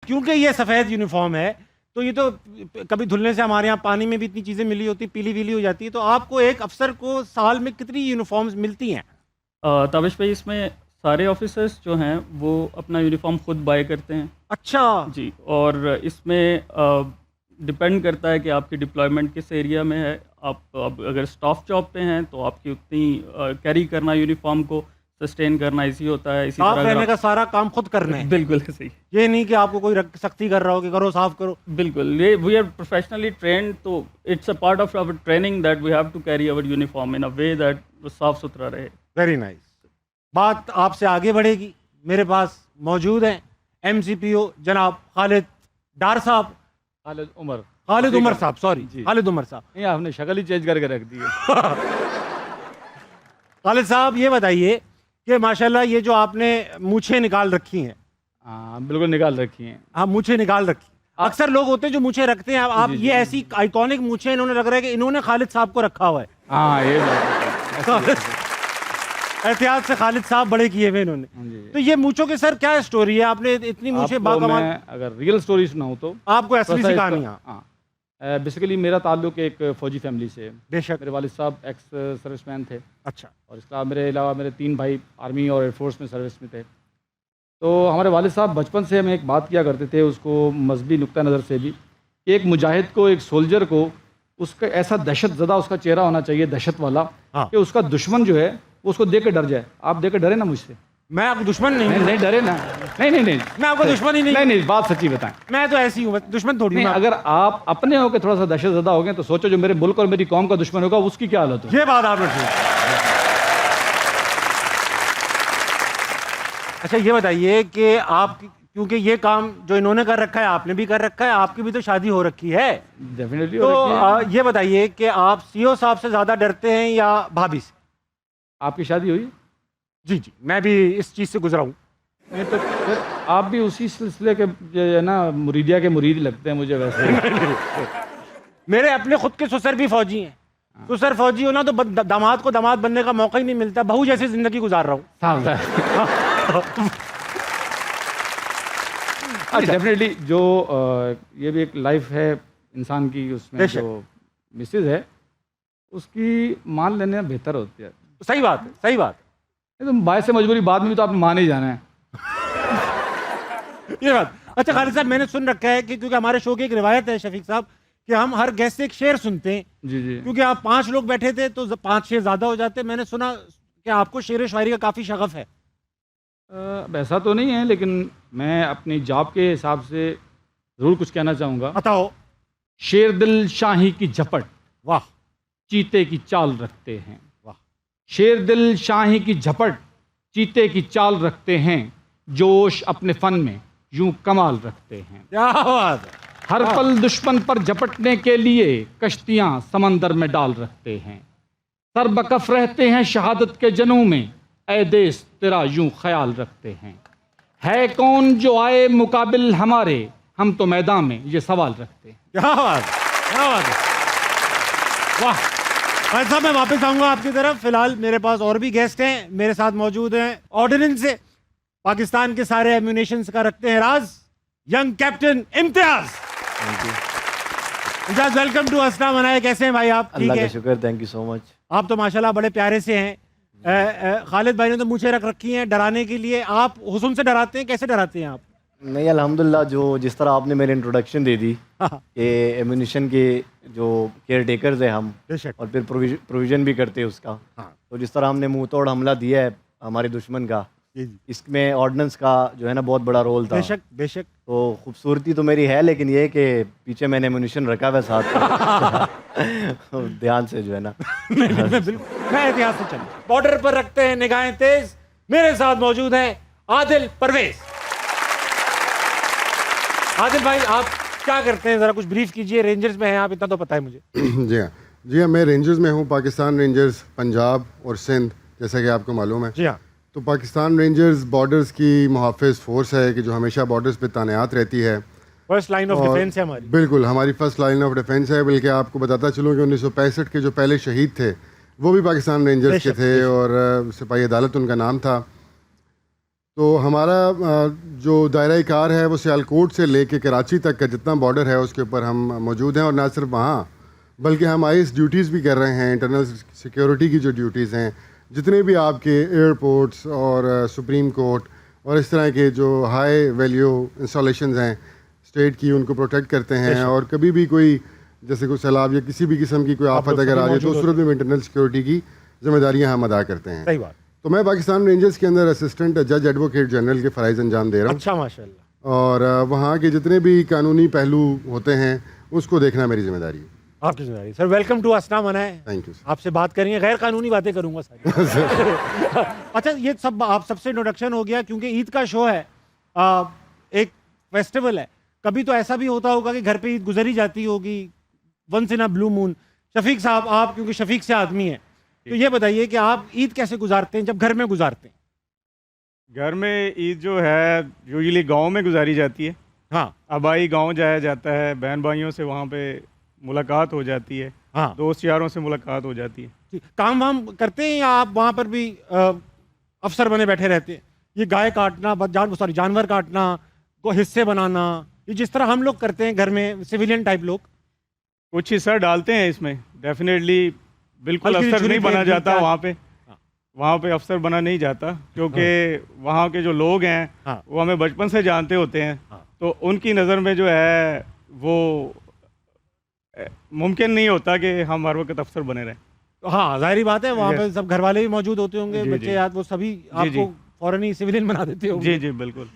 क्योंकि ये सफ़ेद यूनिफॉर्म है तो ये तो कभी धुलने से हमारे यहाँ पानी में भी इतनी चीज़ें मिली होती, पीली वीली हो जाती है। तो आपको एक अफसर को साल में कितनी यूनिफॉर्म्स मिलती हैं? ताबिश भाई, इसमें सारे ऑफिसर्स जो हैं वो अपना यूनिफॉर्म खुद बाय करते हैं अच्छा जी। और इसमें डिपेंड करता है कि आपकी डिप्लॉयमेंट किस एरिया में है। आप अब अगर स्टाफ जॉब पे हैं तो आपकी उतनी कैरी करना यूनिफॉर्म को सस्टेन करना इजी होता है। इसी साफ तरह रहने का सारा काम खुद करना है। बिल्कुल सही। ये नहीं कि आपको कोई सख्ती कर रहा हो कि करो साफ करो। बिल्कुल, ये वी आर प्रोफेशनली ट्रेंड, तो it's a part of our training that we have to carry our uniform in a way that वो साफ सुथरा रहे। Very nice. बात आपसे आगे बढ़ेगी। मेरे पास मौजूद हैं MCPO जनाब खालिद डार साहब। खालिद उमर साहब, सॉरी खालिद उमर साहब। नहीं, आपने शक्ल ही चेंज करके रख दी है। खालिद साहब ये बताइए कि माशाल्लाह ये जो आपने मूछें निकाल रखी हैं। हाँ, बिल्कुल निकाल रखी हैं। हाँ, मूछें निकाल रखी। अक्सर लोग होते हैं जो मूछें रखते हैं, आप ये ऐसी आइकॉनिक मूछें इन्होंने लग रहा है कि इन्होंने खालिद साहब को रखा हुआ है। हाँ, ये बात है। एहतियात से खालिद साहब बड़े किए हुए इन्होंने। तो ये मूछों के सर क्या स्टोरी है? आपने इतनी मूछें बाकमाल। मैं अगर रियल स्टोरी सुनाऊँ तो आपको असली सी कहानी। हाँ, बेसिकली मेरा ताल्लुक एक फ़ौजी फैमिली से। बेशक। मेरे वालिद साहब एक्स सर्विसमैन थे। अच्छा। और इसके मेरे अलावा मेरे 3 भाई आर्मी और एयरफोर्स में सर्विस में थे। तो हमारे वालिद साहब बचपन से हमें एक बात किया करते थे, उसको मजहबी नुक्ता नज़र से भी, कि एक मुजाहिद को, एक सोल्जर को, उसका ऐसा दहशत ज़दा उसका चेहरा होना चाहिए, दहशत वाला, कि उसका दुश्मन जो है वो उसको देख के डर जाए। आप देख के डरे ना मुझसे? मैं आपको दुश्मन नहीं। नहीं डरे ना। नहीं, मैं आपको दुश्मन ही नहीं। नहीं, बात सच्ची बताएं। मैं तो ऐसी हूँ, दुश्मन थोड़ी। अगर आप अपने हो के थोड़ा सा दहशत ज़दा हो गए तो सोचो जो मेरे मुल्क और मेरी कौम का दुश्मन होगा उसकी क्या हालत हो। ये बात आपने ठीक। अच्छा ये बताइए कि आप, क्योंकि ये काम जो इन्होंने कर रखा है आपने भी कर रखा है, आपकी भी तो शादी हो रखी है। डेफिनेटली। तो ये बताइए कि आप CO साहब से ज़्यादा डरते हैं या भाभी से? आपकी शादी हुई? जी, मैं भी इस चीज़ से गुजरा हूँ। नहीं तो फिर आप भी उसी सिलसिले के जो है ना मुरीदिया के मुरीद लगते हैं मुझे वैसे। मेरे अपने खुद के ससुर भी फौजी हैं। ससुर फौजी हो ना तो दामाद को दामाद बनने का मौका ही नहीं मिलता। बहू जैसी जिंदगी गुजार रहा हूँ। डेफिनेटली जो ये भी एक लाइफ है इंसान की, उसमें जो मिसेज है उसकी मान लेने बेहतर होती है। सही बात है, सही बात है। तो बायस से मजबूरी बाद में भी तो आपने मान ही जाना है। ये बात। अच्छा खालिद साहब, मैंने सुन रखा है कि क्योंकि हमारे शो की एक रिवायत है शफीक साहब कि हम हर गेस्ट से एक शेर सुनते हैं। जी जी। क्योंकि आप 5 लोग बैठे थे तो 5 शेर ज़्यादा हो जाते। मैंने सुना कि आपको शेर शायरी का काफ़ी शगफ है। ऐसा तो नहीं है, लेकिन मैं अपनी जॉब के हिसाब से ज़रूर कुछ कहना चाहूँगा। बताओ। शेर दिल शाही की झपट, वाह, चीते की चाल रखते हैं। वाह। शेर दिल शाही की झपट, चीते की चाल रखते हैं, जोश अपने फ़न में यूं कमाल रखते हैं। क्या बात है। हर पल दुश्मन पर झपटने के लिए कश्तियाँ समंदर में डाल रखते हैं। सर बकफ रहते हैं शहादत के जनों में, ऐ देश तेरा यूं ख्याल रखते हैं। है कौन जो आए मुकाबिल हमारे, हम तो मैदान में ये सवाल रखते हैं। क्या बात है, क्या बात है। वाह। भाई साहब मैं वापस आऊँगा आपकी तरफ। फिलहाल मेरे पास और भी गेस्ट हैं। मेरे साथ मौजूद हैं ऑर्डिनेंस से पाकिस्तान के सारे एम्यूनेशंस का रखते हैं Raj, young captain Imtiaz. Imtiaz, welcome to असना मनाए। कैसे हैं भाई आप? अल्लाह का शुक्र, थैंक यू सो मच। आप तो माशाल्लाह बड़े प्यारे से हैं। खालिद भाई ने तो मूछें रख रखी हैं डराने के लिए। आप हुस्न से डराते हैं, कैसे डराते हैं आप? नहीं, अल्हम्दुलिल्लाह, जो जिस तरह आपने मेरे इंट्रोडक्शन दे दी कि एम्यूनिशन के जो केयर टेकर्स हैं हम, और फिर प्रोविज़न भी करते हैं उसका। तो जिस तरह हमने मुंह तोड़ हमला दिया है हमारे दुश्मन का, इसमें ऑर्डिनेंस का जो है ना बहुत बड़ा रोल था। बेशक बेशक। तो खूबसूरती तो मेरी है, लेकिन ये कि पीछे मैंने एम्यूनिशन रखा हुआ साथ ध्यान से जो है ना। मैं एहतियात से चलूं। बॉर्डर पर रखते हैं निगाहें तेज। मेरे साथ मौजूद हैं आदिल परवेज। आदिल भाई, आप क्या करते हैं, जरा कुछ ब्रीफ कीजिए। रेंजर्स में हैं आप, इतना तो पता है मुझे। जी हाँ, मैं रेंजर्स में हूँ, पाकिस्तान रेंजर्स पंजाब और सिंध, जैसा कि आपको मालूम है। जी हाँ। तो पाकिस्तान रेंजर्स बॉर्डर्स की मुहाफ़िज़ फ़ोर्स है कि जो हमेशा बॉर्डर्स पे तैनात रहती है। फर्स्ट लाइन ऑफ डिफेंस है हमारी। बिल्कुल, हमारी फर्स्ट लाइन ऑफ डिफेंस है। बल्कि आपको बताता चलूँ कि 1965 के जो पहले शहीद थे वो भी पाकिस्तान रेंजर्स के थे, और सिपाही अदालत उनका नाम था। तो हमारा जो दायरा कार है वो सियालकोट से लेके कराची तक का जितना बॉर्डर है उसके ऊपर हम मौजूद हैं, और ना सिर्फ वहाँ बल्कि हम आईएस ड्यूटीज़ भी कर रहे हैं, इंटरनल सिक्योरिटी की जो ड्यूटीज़ हैं, जितने भी आपके एयरपोर्ट्स और सुप्रीम कोर्ट और इस तरह के जो हाई वैल्यू इंस्टॉलेशंस हैं स्टेट की, उनको प्रोटेक्ट करते हैं। और कभी भी कोई जैसे कोई सैलाब या किसी भी किस्म की कोई आफत अगर आ जाए तो उस सूरत में इंटरनल सिक्योरिटी की जिम्मेदारियां हम अदा करते हैं। सही बात। तो मैं पाकिस्तान रेंजर्स के अंदर असिस्टेंट जज एडवोकेट जनरल के फ़राइज़ अंजाम दे रहा हूँ। अच्छा, माशाल्लाह। और वहाँ के जितने भी कानूनी पहलू होते हैं उसको देखना मेरी जिम्मेदारी है। आपकी जिम्मेदारी। सर वेलकम टू अस्ना मनाए। Thank you. आपसे बात करेंगे, गैर कानूनी बातें करूंगा सारी। अच्छा, ये सब आप सबसे इंट्रोडक्शन हो गया क्योंकि ईद का शो है, एक फेस्टिवल है। कभी तो ऐसा भी होता होगा कि घर पे ईद गुजरी जाती होगी, once in a blue moon. Shafiq sahab, आप क्योंकि शफीक से आदमी है, तो ये बताइए कि आप ईद कैसे गुजारते हैं जब घर में गुजारते हैं? घर में ईद जो है यूजुअली गांव में गुजारी जाती है। हाँ आबाई गांव जाया जाता है, बहन भाइयों से वहाँ पे मुलाकात हो जाती है, हाँ। दोस्त यारों से मुलाकात हो जाती है। ठीक। काम वाम करते हैं या आप वहाँ पर भी अफसर बने बैठे रहते हैं? ये गाय काटना, जानवर काटना, को हिस्से बनाना, ये जिस तरह हम लोग करते हैं घर में सिविलियन टाइप लोग, कुछ हिस्सा डालते हैं इसमें, डेफिनेटली। बिल्कुल हल्की सी अफसर छुरी नहीं बना फेंक दी, जाता क्या? वहाँ पे अफसर बना नहीं जाता, क्योंकि वहाँ के जो लोग हैं हाँ। वो हमें बचपन से जानते होते हैं। हाँ। तो उनकी नज़र में जो है वो मुमकिन नहीं होता कि हम हर वक्त अफसर बने रहें। तो हाँ, जाहिर बात है, वहाँ Yes. पे सब घर वाले भी मौजूद होते होंगे, जी, बच्चे जी। याद, वो सभी जी, आपको फौरन ही सिविलियन बना देते होंगे। जी जी बिल्कुल।